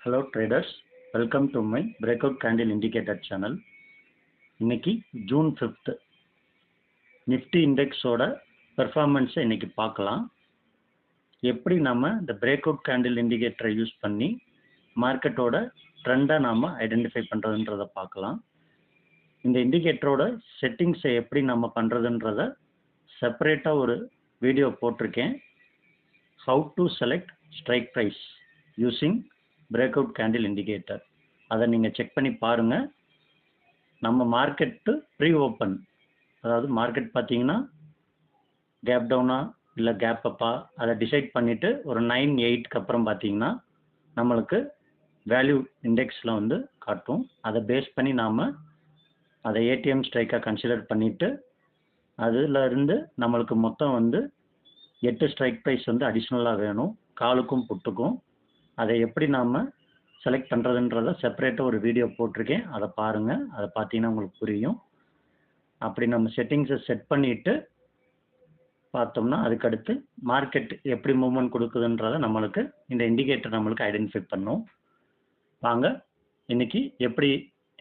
Hello traders, welcome to my breakout candle indicator channel. இன்னைக்கு June 5th Nifty இண்டெக்ஸோட பெர்ஃபார்மன்ஸை இன்னைக்கு பார்க்கலாம். எப்படி நாம இந்த breakout candle indicator யூஸ் பண்ணி மார்க்கெட்டோட ட்ரெண்டை நாம ஐடென்டிஃபை பண்றதுன்றத பார்க்கலாம். இந்த இண்டிகேட்டரோட செட்டிங்ஸை எப்படி நம்ம பண்றதுன்றத செப்பரேட்டா ஒரு வீடியோ போட்டிருக்கேன். How to select strike price using breakout candle indicator. அதை நீங்க செக் பண்ணி பாருங்க. நம்ம மார்க்கெட் ப்ரீ ஓப்பன், அதாவது மார்க்கெட் பார்த்தீங்கன்னா கேப் டவுனா இல்லை கேப் அப்பா அதை டிசைட் பண்ணிட்டு ஒரு 9-8க்கு அப்புறம் பார்த்தீங்கன்னா நம்மளுக்கு வேல்யூ இண்டெக்ஸில் வந்து காட்டும். அதை பேஸ் பண்ணி நாம் அதை ஏடிஎம் ஸ்ட்ரைக்காக கன்சிடர் பண்ணிட்டு அதில் இருந்து நம்மளுக்கு மொத்தம் வந்து 8 ஸ்ட்ரைக் ப்ரைஸ் வந்து அடிஷ்னலாக வேணும், காலுக்கும் புட்டுக்கும். அதை எப்படி நாம் செலக்ட் பண்ணுறதுன்றத செப்பரேட்டாக ஒரு வீடியோ போட்டிருக்கேன், அதை பாருங்கள். அதை பார்த்தீங்கன்னா உங்களுக்கு புரியும். அப்படி நம்ம செட்டிங்ஸை செட் பண்ணிவிட்டு பார்த்தோம்னா அதுக்கடுத்து மார்க்கெட் எப்படி மூவ்மெண்ட் கொடுக்குதுன்றதை நம்மளுக்கு இந்த இண்டிகேட்டர் நம்மளுக்கு ஐடென்டிஃபை பண்ணும். வாங்க இன்னைக்கு எப்படி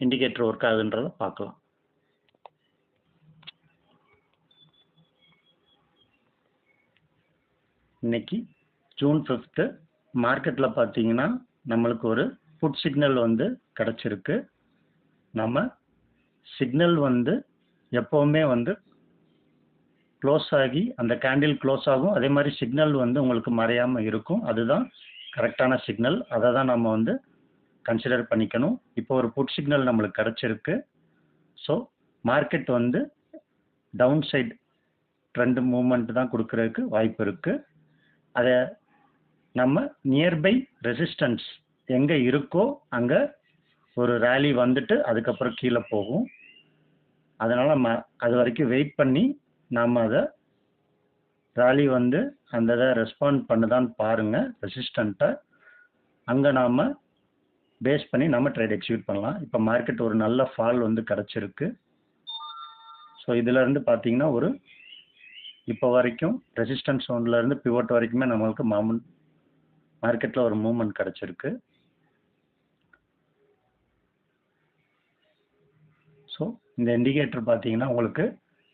இண்டிகேட்டர் ஒர்க் ஆகுதுன்றதை பார்க்கலாம். இன்னைக்கு ஜூன் 5th மார்க்கெட்டில் பார்த்தீங்கன்னா நம்மளுக்கு ஒரு புட் சிக்னல் வந்து கிடச்சிருக்கு. நம்ம சிக்னல் வந்து எப்போவுமே வந்து க்ளோஸ் ஆகி அந்த கேண்டில் க்ளோஸ் ஆகும், அதே மாதிரி சிக்னல் வந்து உங்களுக்கு மறையாமல் இருக்கும். அதுதான் கரெக்டான சிக்னல். அதை தான் நம்ம வந்து கன்சிடர் பண்ணிக்கணும். இப்போ ஒரு புட் சிக்னல் நம்மளுக்கு கிடச்சிருக்கு. ஸோ மார்க்கெட் வந்து டவுன் சைட் ட்ரெண்ட் மூவ்மெண்ட் தான் கொடுக்கறதுக்கு வாய்ப்பு இருக்குது. அதை நம்ம நியர்பை ரெசிஸ்டன்ஸ் எங்கே இருக்கோ அங்கே ஒரு ரேலி வந்துட்டு அதுக்கப்புறம் கீழே போகும். அதனால் நம்ம அது வரைக்கும் வெயிட் பண்ணி நாம் அதை ரேலி வந்து அந்த இதை ரெஸ்பாண்ட் பண்ணுதான்னு பாருங்கள் ரெசிஸ்டண்ட்டை. அங்கே நாம் பேஸ் பண்ணி நம்ம ட்ரேட் எக்ஸிக்யூட் பண்ணலாம். இப்போ மார்க்கெட் ஒரு நல்ல ஃபால் வந்து கிடச்சிருக்கு. ஸோ இதிலேருந்து பார்த்தீங்கன்னா ஒரு இப்போ வரைக்கும் ரெசிஸ்டன்ஸ் ஒன்லேருந்து பிவோட் வரைக்குமே நம்மளுக்கு மார்க்கெட்டில் ஒரு மூவ்மெண்ட் கிடச்சிருக்கு. ஸோ இந்த இண்டிகேட்டர் பார்த்தீங்கன்னா உங்களுக்கு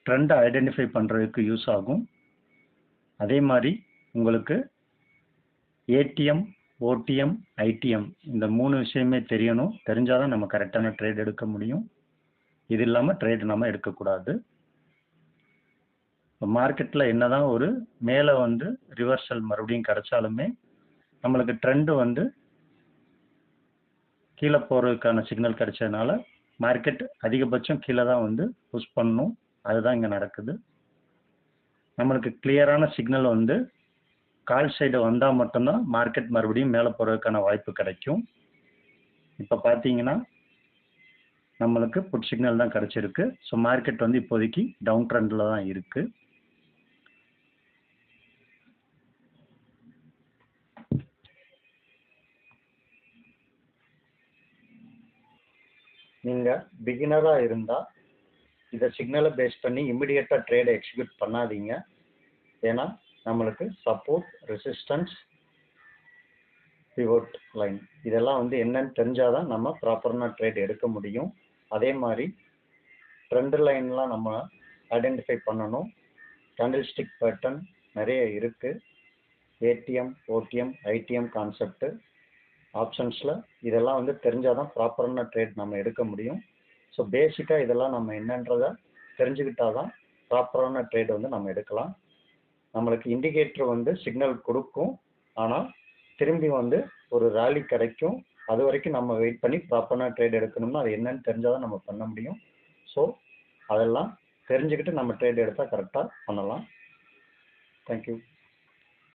ட்ரெண்டை ஐடென்டிஃபை பண்ணுறதுக்கு யூஸ் ஆகும். அதே மாதிரி உங்களுக்கு ஏடிஎம், ஓடிஎம், ஐடிஎம் இந்த 3 விஷயமே தெரியணும். தெரிஞ்சால் தான் நம்ம கரெக்டான ட்ரேட் எடுக்க முடியும். இது இல்லாமல் ட்ரேட் நம்ம எடுக்கக்கூடாது. இப்போ மார்க்கெட்டில் என்ன தான் ஒரு மேலே வந்து ரிவர்சல் மறுபடியும் கிடைச்சாலுமே நம்மளுக்கு ட்ரெண்டு வந்து கீழே போகிறதுக்கான சிக்னல் கிடைச்சதுனால மார்க்கெட் அதிகபட்சம் கீழே தான் வந்து புஷ் பண்ணணும். அதுதான் இங்கே நடக்குது. நம்மளுக்கு கிளியரான சிக்னல் வந்து கால் சைடு வந்தால் மட்டும்தான் மார்க்கெட் மறுபடியும் மேலே போகிறதுக்கான வாய்ப்பு கிடைக்கும். இப்போ பார்த்தீங்கன்னா நம்மளுக்கு புட் சிக்னல் தான் கிடைச்சிருக்கு. ஸோ மார்க்கெட் வந்து இப்போதைக்கு டவுன் ட்ரெண்டில் தான் இருக்குது. நீங்கள் பிகினராக இருந்தால் இதை சிக்னலை பேஸ் பண்ணி இமிடியேட்டாக ட்ரேடை எக்ஸிக்யூட் பண்ணாதீங்க. ஏன்னா நம்மளுக்கு சப்போர்ட், ரெசிஸ்டன்ஸ், பிவோட் லைன் இதெல்லாம் வந்து என்னன்னு தெரிஞ்சால் தான் நம்ம ப்ராப்பரான ட்ரேட் எடுக்க முடியும். அதே மாதிரி ட்ரெண்ட் லைன்லாம் நம்ம ஐடென்டிஃபை பண்ணணும். கேண்டில் ஸ்டிக் பேட்டர்ன் நிறைய இருக்குது. ஏடிஎம், ஓடிஎம், ஐடிஎம் கான்செப்ட்டு ஆப்ஷன்ஸில் இதெல்லாம் வந்து தெரிஞ்சால் தான் ப்ராப்பரான ட்ரேட் நம்ம எடுக்க முடியும். ஸோ பேசிக்காக இதெல்லாம் நம்ம என்னன்றதை தெரிஞ்சுக்கிட்டால் தான் ப்ராப்பரான ட்ரேட் வந்து நம்ம எடுக்கலாம். நம்மளுக்கு இண்டிகேட்டர் வந்து சிக்னல் கொடுக்கும், ஆனால் திரும்பி வந்து ஒரு ரேலி கிடைக்கும். அது வரைக்கும் நம்ம வெயிட் பண்ணி ப்ராப்பரான ட்ரேட் எடுக்கணும்னா அது என்னன்னு தெரிஞ்சால் தான் நம்ம பண்ண முடியும். ஸோ அதெல்லாம் தெரிஞ்சுக்கிட்டு நம்ம ட்ரேட் எடுத்தால் கரெக்டாக பண்ணலாம். தேங்க்யூ.